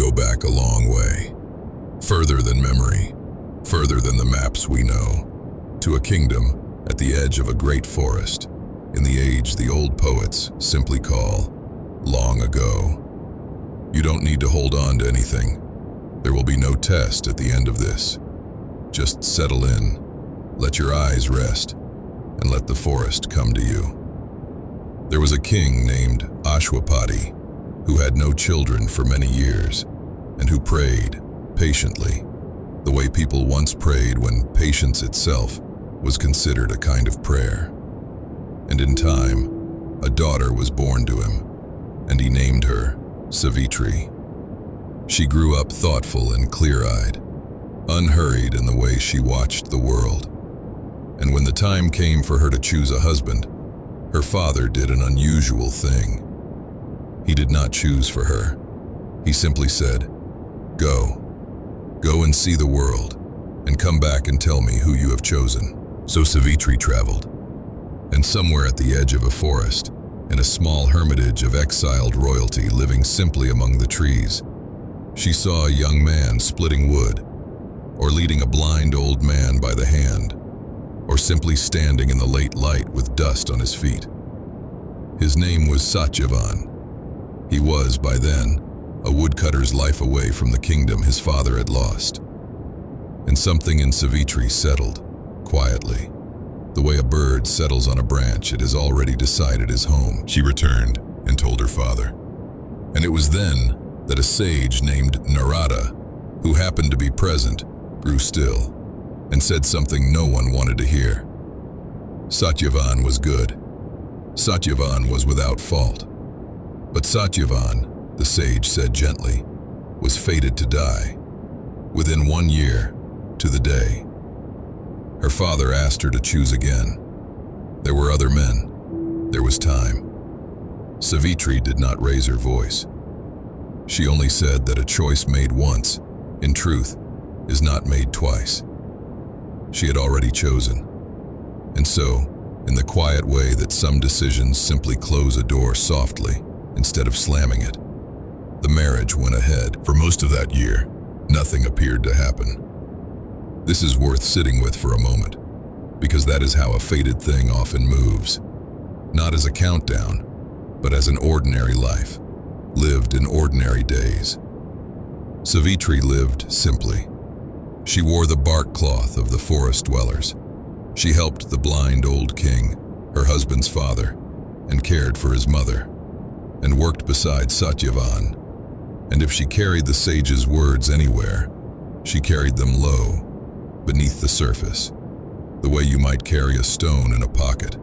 go back a long way, further than memory, further than the maps we know, to a kingdom at the edge of a great forest, in the age the old poets simply call long ago. You don't need to hold on to anything. There will be no test at the end of this. Just settle in, let your eyes rest, and let the forest come to you. There was a king named Ashwapati who had no children for many years and who prayed patiently, the way people once prayed when patience itself was considered a kind of prayer. And in time, a daughter was born to him, and he named her Savitri. She grew up thoughtful and clear-eyed, unhurried in the way she watched the world. And when the time came for her to choose a husband, her father did an unusual thing. He did not choose for her. He simply said, "Go and see the world, and come back and tell me who you have chosen." So Savitri traveled, and somewhere at the edge of a forest, in a small hermitage of exiled royalty living simply among the trees, she saw a young man splitting wood, or leading a blind old man by the hand, or simply standing in the late light with dust on his feet. His name was Satyavan. He was, by then, a woodcutter's life away from the kingdom his father had lost. And something in Savitri settled, quietly, the way a bird settles on a branch it has already decided is home. She returned and told her father. And it was then that a sage named Narada, who happened to be present, grew still and said something no one wanted to hear. Satyavan was good. Satyavan was without fault. But Satyavan, the sage said gently, was fated to die, within 1 year, to the day. Her father asked her to choose again. There were other men. There was time. Savitri did not raise her voice. She only said that a choice made once, in truth, is not made twice. She had already chosen. And so, in the quiet way that some decisions simply close a door softly instead of slamming it, the marriage went ahead. For most of that year, nothing appeared to happen. This is worth sitting with for a moment, because that is how a fated thing often moves. Not as a countdown, but as an ordinary life, lived in ordinary days. Savitri lived simply. She wore the bark cloth of the forest dwellers. She helped the blind old king, her husband's father, and cared for his mother, and worked beside Satyavan. And if she carried the sage's words anywhere, she carried them low, beneath the surface, the way you might carry a stone in a pocket,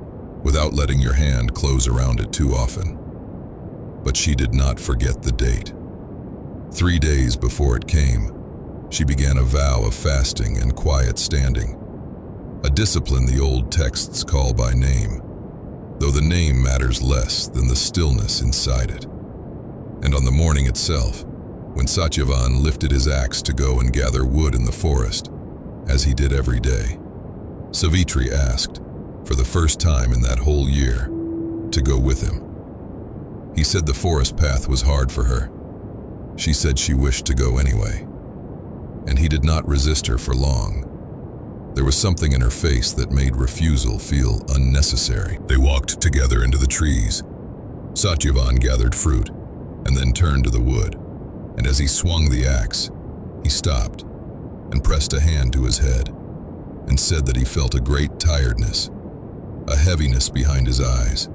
without letting your hand close around it too often. But she did not forget the date. 3 days before it came, she began a vow of fasting and quiet standing, a discipline the old texts call by name, though the name matters less than the stillness inside it. And on the morning itself, when Satyavan lifted his axe to go and gather wood in the forest, as he did every day, Savitri asked, for the first time in that whole year, to go with him. He said the forest path was hard for her. She said she wished to go anyway. And he did not resist her for long. There was something in her face that made refusal feel unnecessary. They walked together into the trees. Satyavan gathered fruit, and then turned to the wood, and as he swung the axe, he stopped and pressed a hand to his head, and said that he felt a great tiredness, a heaviness behind his eyes,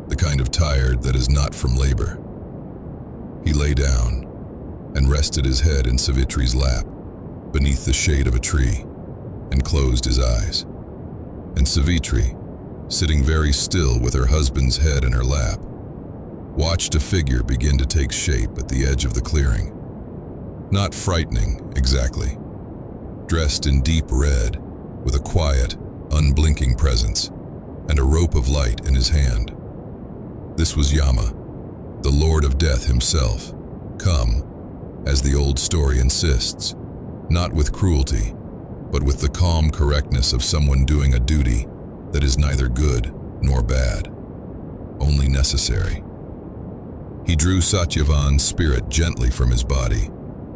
the kind of tired that is not from labor. He lay down and rested his head in Savitri's lap, beneath the shade of a tree, and closed his eyes. And Savitri, sitting very still with her husband's head in her lap, watched a figure begin to take shape at the edge of the clearing. Not frightening, exactly. Dressed in deep red, with a quiet, unblinking presence, and a rope of light in his hand. This was Yama, the Lord of Death himself, come, as the old story insists, not with cruelty, but with the calm correctness of someone doing a duty that is neither good nor bad, only necessary. He drew Satyavan's spirit gently from his body,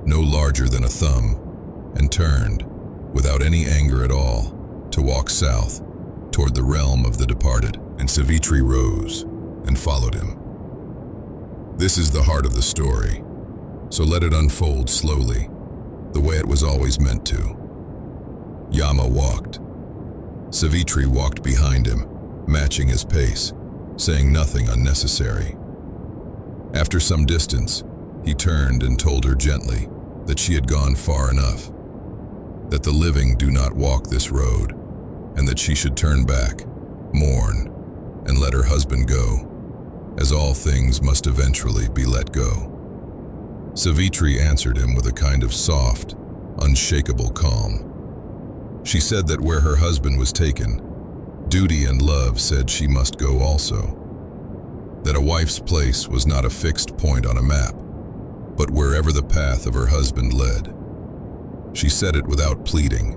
no larger than a thumb, and turned, without any anger at all, to walk south, toward the realm of the departed. And Savitri rose and followed him. This is the heart of the story, so let it unfold slowly, the way it was always meant to. Yama walked. Savitri walked behind him, matching his pace, saying nothing unnecessary. After some distance, he turned and told her gently that she had gone far enough, that the living do not walk this road, and that she should turn back, mourn, and let her husband go, as all things must eventually be let go. Savitri answered him with a kind of soft, unshakable calm. She said that where her husband was taken, duty and love said she must go also. That a wife's place was not a fixed point on a map, but wherever the path of her husband led. She said it without pleading.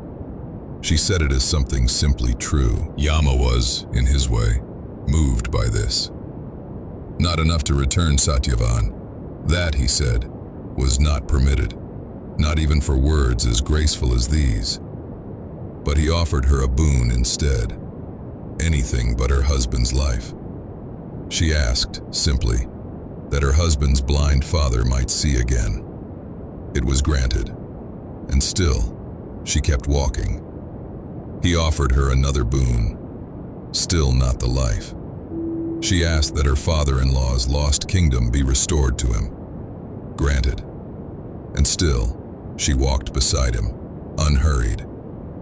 She said it as something simply true. Yama was, in his way, moved by this. Not enough to return Satyavan. That, he said, was not permitted, not even for words as graceful as these. But he offered her a boon instead, anything but her husband's life. She asked, simply, that her husband's blind father might see again. It was granted, and still, she kept walking. He offered her another boon, still not the life. She asked that her father-in-law's lost kingdom be restored to him. Granted. And still, she walked beside him, unhurried,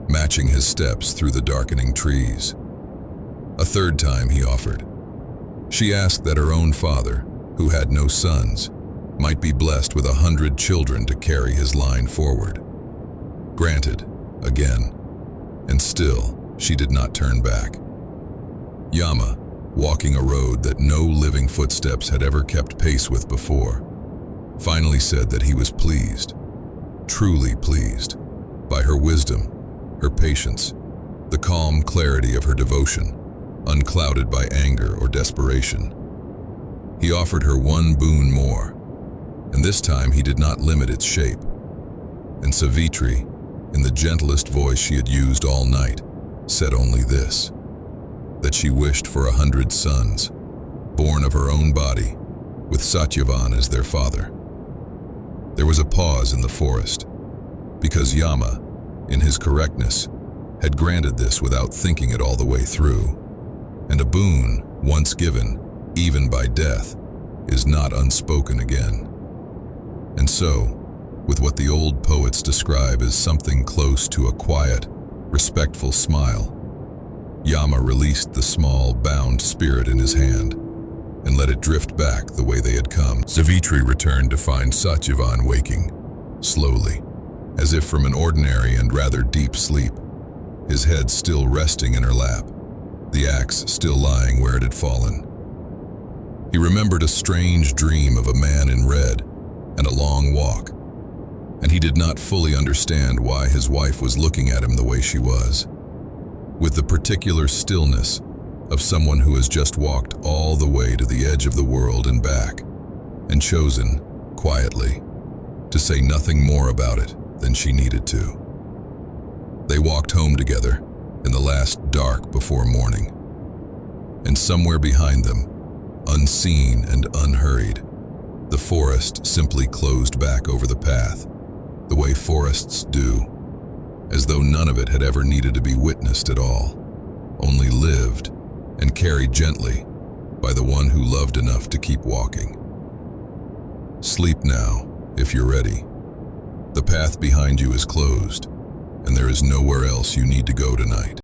matching his steps through the darkening trees. A third time he offered. She asked that her own father, who had no sons, might be blessed with 100 children to carry his line forward. Granted, again, and still she did not turn back. Yama, walking a road that no living footsteps had ever kept pace with before, finally said that he was pleased, truly pleased, by her wisdom, her patience, the calm clarity of her devotion, unclouded by anger or desperation. He offered her one boon more, and this time he did not limit its shape. And Savitri, in the gentlest voice she had used all night, said only this, that she wished for 100 sons, born of her own body, with Satyavan as their father. There was a pause in the forest, because Yama, in his correctness, had granted this without thinking it all the way through. And a boon, once given, even by death, is not unspoken again. And so, with what the old poets describe as something close to a quiet, respectful smile, Yama released the small, bound spirit in his hand and let it drift back the way they had come. Savitri returned to find Satyavan waking, slowly, as if from an ordinary and rather deep sleep, his head still resting in her lap, the axe still lying where it had fallen. He remembered a strange dream of a man in red and a long walk, and he did not fully understand why his wife was looking at him the way she was, with the particular stillness of someone who has just walked all the way to the edge of the world and back, and chosen, quietly, to say nothing more about it than she needed to. They walked home together in the last dark before morning, and somewhere behind them, unseen and unhurried, the forest simply closed back over the path, the way forests do, as though none of it had ever needed to be witnessed at all, only lived and carried gently by the one who loved enough to keep walking. Sleep now, if you're ready. The path behind you is closed, and there is nowhere else you need to go tonight.